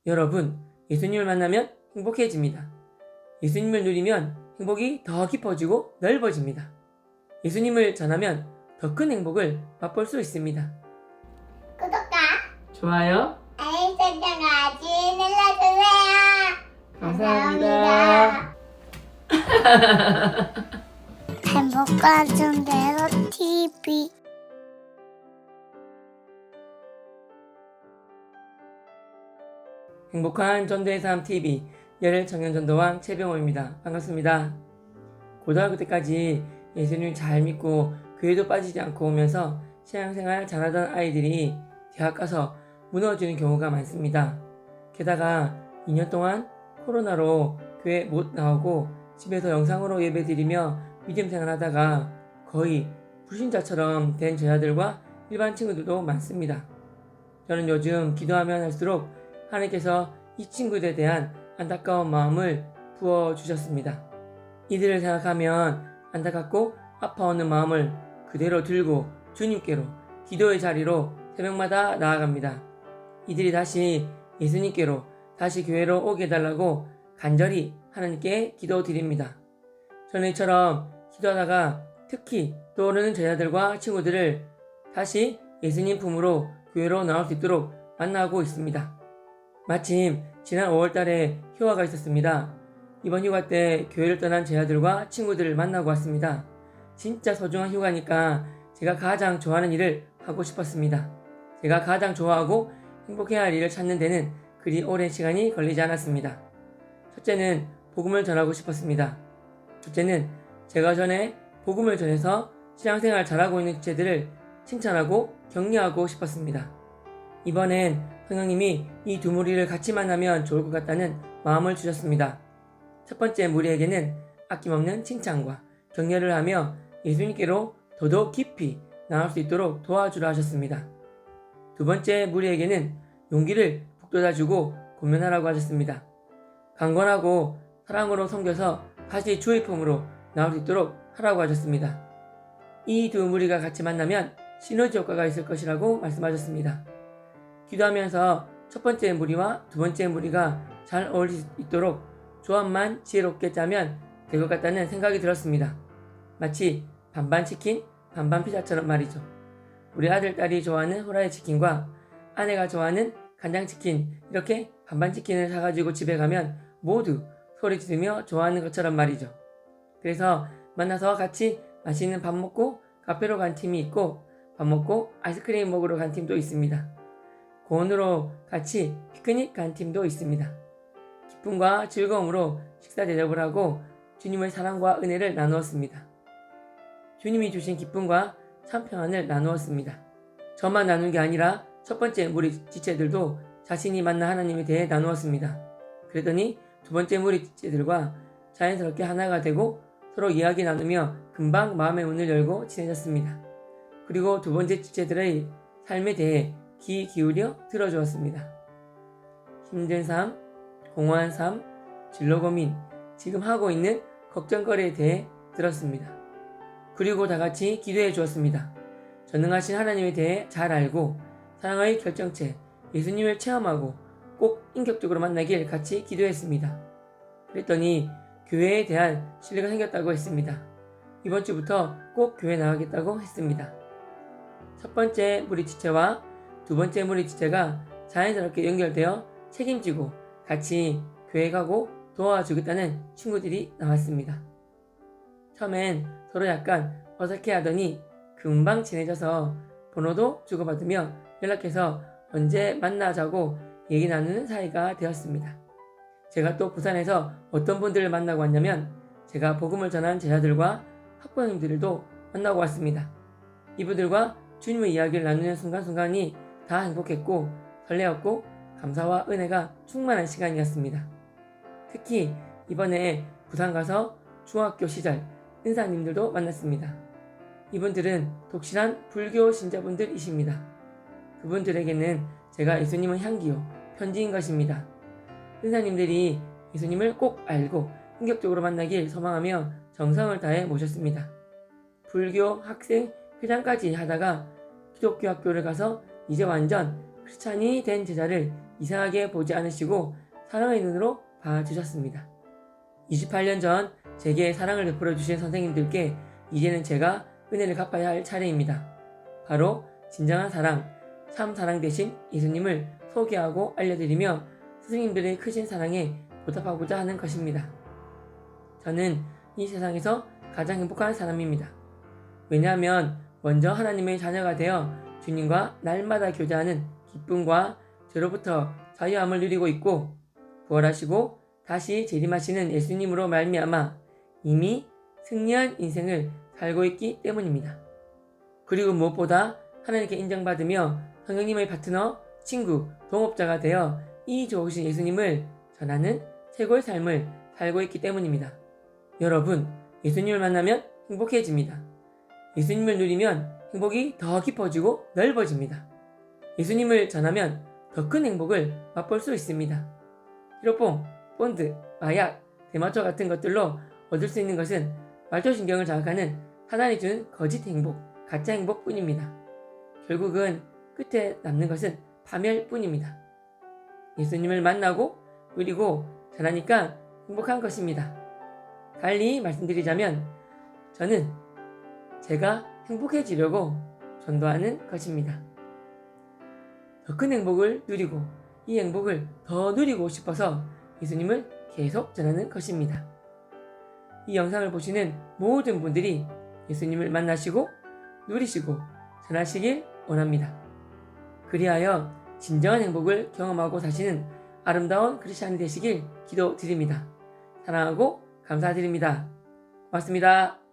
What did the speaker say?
여러분, 예수님을 만나면 행복해집니다. 예수님을 누리면 행복이 더 깊어지고 넓어집니다. 예수님을 전하면 더 큰 행복을 맛볼 수 있습니다. 구독과 좋아요. 알림 설정까지 눌러주세요. 감사합니다. 행복한 전대로 TV 행복한 전도의 삶 TV 열혈 청년 전도왕 최병호입니다. 반갑습니다. 고등학교 때까지 예수님을 잘 믿고 교회도 빠지지 않고 오면서 신앙생활 잘하던 아이들이 대학 가서 무너지는 경우가 많습니다. 게다가 2년 동안 코로나로 교회 못 나오고 집에서 영상으로 예배드리며 믿음 생활하다가 거의 불신자처럼 된 저자들과 일반 친구들도 많습니다. 저는 요즘 기도하면 할수록 하나님께서 이 친구들에 대한 안타까운 마음을 부어주셨습니다. 이들을 생각하면 안타깝고 아파오는 마음을 그대로 들고 주님께로 기도의 자리로 새벽마다 나아갑니다. 이들이 다시 예수님께로 다시 교회로 오게 해달라고 간절히 하나님께 기도드립니다. 저는 이처럼 기도하다가 특히 떠오르는 제자들과 친구들을 다시 예수님 품으로 교회로 나올 수 있도록 만나고 있습니다. 마침 지난 5월달에 휴가가 있었습니다. 이번 휴가 때 교회를 떠난 제자들과 친구들을 만나고 왔습니다. 진짜 소중한 휴가니까 제가 가장 좋아하는 일을 하고 싶었습니다. 제가 가장 좋아하고 행복해야 할 일을 찾는 데는 그리 오랜 시간이 걸리지 않았습니다. 첫째는 복음을 전하고 싶었습니다. 둘째는 제가 전에 복음을 전해서 신앙생활 잘하고 있는 지체들을 칭찬하고 격려하고 싶었습니다. 이번엔 성령님이 이 두 무리를 같이 만나면 좋을 것 같다는 마음을 주셨습니다. 첫 번째 무리에게는 아낌없는 칭찬과 격려를 하며 예수님께로 더더욱 깊이 나올 수 있도록 도와주라 하셨습니다. 두 번째 무리에게는 용기를 북돋아주고 고면하라고 하셨습니다. 강건하고 사랑으로 섬겨서 다시 주의 품으로 나올 수 있도록 하라고 하셨습니다. 이 두 무리가 같이 만나면 시너지 효과가 있을 것이라고 말씀하셨습니다. 기도하면서 첫 번째 무리와 두 번째 무리가 잘 어울릴 수 있도록 조합만 지혜롭게 짜면 될 것 같다는 생각이 들었습니다. 마치 반반 치킨, 반반 피자처럼 말이죠. 우리 아들, 딸이 좋아하는 후라이 치킨과 아내가 좋아하는 간장치킨, 이렇게 반반 치킨을 사가지고 집에 가면 모두 소리 지르며 좋아하는 것처럼 말이죠. 그래서 만나서 같이 맛있는 밥 먹고 카페로 간 팀이 있고 밥 먹고 아이스크림 먹으러 간 팀도 있습니다. 공원으로 같이 피크닉 간 팀도 있습니다. 기쁨과 즐거움으로 식사 대접을 하고 주님의 사랑과 은혜를 나누었습니다. 주님이 주신 기쁨과 참 평안을 나누었습니다. 저만 나눈 게 아니라 첫 번째 무리 지체들도 자신이 만난 하나님에 대해 나누었습니다. 그랬더니 두 번째 무리 지체들과 자연스럽게 하나가 되고 서로 이야기 나누며 금방 마음의 문을 열고 친해졌습니다. 그리고 두 번째 지체들의 삶에 대해 귀 기울여 들어주었습니다. 힘든 삶, 공허한 삶, 진로 고민, 지금 하고 있는 걱정거리에 대해 들었습니다. 그리고 다 같이 기도해 주었습니다. 전능하신 하나님에 대해 잘 알고 사랑의 결정체 예수님을 체험하고 꼭 인격적으로 만나길 같이 기도했습니다. 그랬더니 교회에 대한 신뢰가 생겼다고 했습니다. 이번 주부터 꼭 교회 나가겠다고 했습니다. 첫 번째 무리 지체와 두 번째 무리 지체가 자연스럽게 연결되어 책임지고 같이 교회 가고 도와주겠다는 친구들이 나왔습니다. 처음엔 서로 약간 어색해하더니 금방 친해져서 번호도 주고받으며 연락해서 언제 만나자고 얘기 나누는 사이가 되었습니다. 제가 또 부산에서 어떤 분들을 만나고 왔냐면 제가 복음을 전한 제자들과 학부형님들도 만나고 왔습니다. 이분들과 주님의 이야기를 나누는 순간순간이 다 행복했고 설레었고 감사와 은혜가 충만한 시간이었습니다. 특히 이번에 부산 가서 중학교 시절 은사님들도 만났습니다. 이분들은 독실한 불교 신자분들이십니다. 그분들에게는 제가 예수님의 향기요 편지인 것입니다. 은사님들이 예수님을 꼭 알고 인격적으로 만나길 소망하며 정성을 다해 모셨습니다. 불교 학생 회장까지 하다가 기독교 학교를 가서 이제 완전 크리스찬이 된 제자를 이상하게 보지 않으시고 사랑의 눈으로 봐주셨습니다. 28년 전 제게 사랑을 베풀어 주신 선생님들께 이제는 제가 은혜를 갚아야 할 차례입니다. 바로 진정한 사랑, 참 사랑 대신 예수님을 소개하고 알려드리며 스승님들의 크신 사랑에 보답하고자 하는 것입니다. 저는 이 세상에서 가장 행복한 사람입니다. 왜냐하면 먼저 하나님의 자녀가 되어 주님과 날마다 교제하는 기쁨과 죄로부터 자유함을 누리고 있고 부활하시고 다시 재림하시는 예수님으로 말미암아 이미 승리한 인생을 살고 있기 때문입니다. 그리고 무엇보다 하나님께 인정받으며 성령님의 파트너, 친구, 동업자가 되어 이 좋으신 예수님을 전하는 최고의 삶을 살고 있기 때문입니다. 여러분, 예수님을 만나면 행복해집니다. 예수님을 누리면 행복이 더 깊어지고 넓어집니다. 예수님을 전하면 더 큰 행복을 맛볼 수 있습니다. 히로뽕, 본드, 마약, 대마초 같은 것들로 얻을 수 있는 것은 말초신경을 자극하는 사단이 주는 거짓 행복, 가짜 행복뿐입니다. 결국은 끝에 남는 것은 파멸뿐입니다. 예수님을 만나고 누리고 전하니까 행복한 것입니다. 달리 말씀드리자면 저는 제가 행복해지려고 전도하는 것입니다. 더 큰 행복을 누리고 이 행복을 더 누리고 싶어서 예수님을 계속 전하는 것입니다. 이 영상을 보시는 모든 분들이 예수님을 만나시고 누리시고 전하시길 원합니다. 그리하여 진정한 행복을 경험하고 사시는 아름다운 크리스찬이 되시길 기도드립니다. 사랑하고 감사드립니다. 고맙습니다.